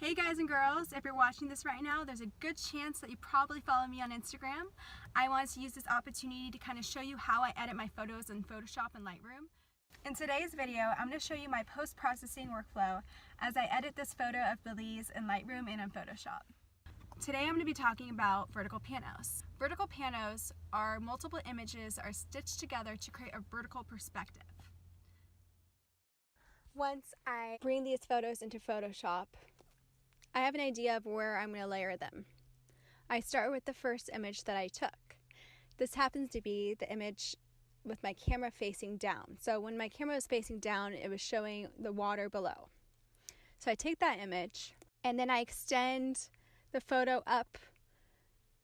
Hey guys and girls, if you're watching this right now, there's a good chance that you probably follow me on Instagram. I wanted to use this opportunity to kind of show you how I edit my photos in Photoshop and Lightroom. In today's video, I'm going to show you my post-processing workflow as I edit this photo of Belize in Lightroom and in Photoshop. Today I'm going to be talking about vertical panos. Vertical panos are multiple images that are stitched together to create a vertical perspective. Once I bring these photos into Photoshop, I have an idea of where I'm going to layer them. I start with the first image that I took. This happens to be the image with my camera facing down. So when my camera was facing down, it was showing the water below. So I take that image and then I extend the photo up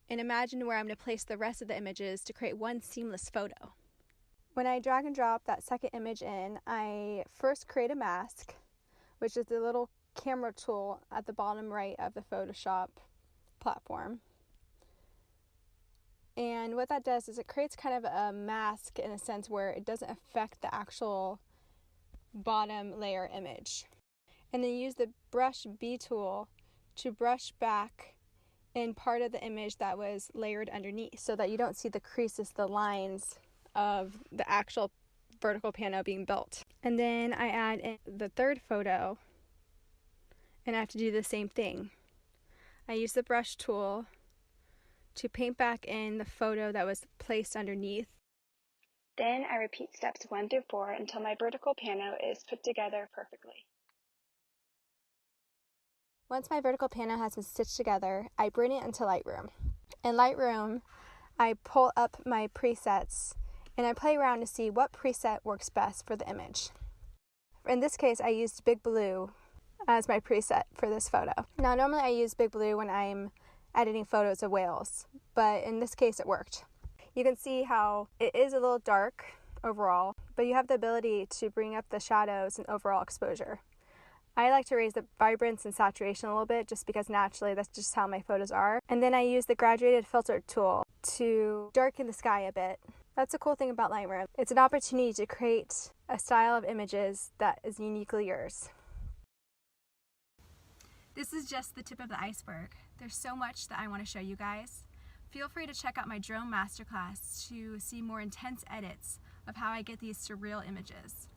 and imagine where I'm going to place the rest of the images to create one seamless photo. When I drag and drop that second image in, I first create a mask, which is the little camera tool at the bottom right of the Photoshop platform. And what that does is it creates kind of a mask in a sense where it doesn't affect the actual bottom layer image. And then use the brush B tool to brush back in part of the image that was layered underneath so that you don't see the creases, the lines of the actual vertical pano being built. And then I add in the third photo and I have to do the same thing. I use the brush tool to paint back in the photo that was placed underneath. Then I repeat steps 1 through 4 until my vertical pano is put together perfectly. Once my vertical pano has been stitched together, I bring it into Lightroom. In Lightroom, I pull up my presets and I play around to see what preset works best for the image. In this case, I used Big Blue as my preset for this photo. Now, normally I use Big Blue when I'm editing photos of whales, but in this case it worked. You can see how it is a little dark overall, but you have the ability to bring up the shadows and overall exposure. I like to raise the vibrance and saturation a little bit just because naturally that's just how my photos are. And then I use the graduated filter tool to darken the sky a bit. That's a cool thing about Lightroom. It's an opportunity to create a style of images that is uniquely yours. This is just the tip of the iceberg. There's so much that I want to show you guys. Feel free to check out my drone masterclass to see more intense edits of how I get these surreal images.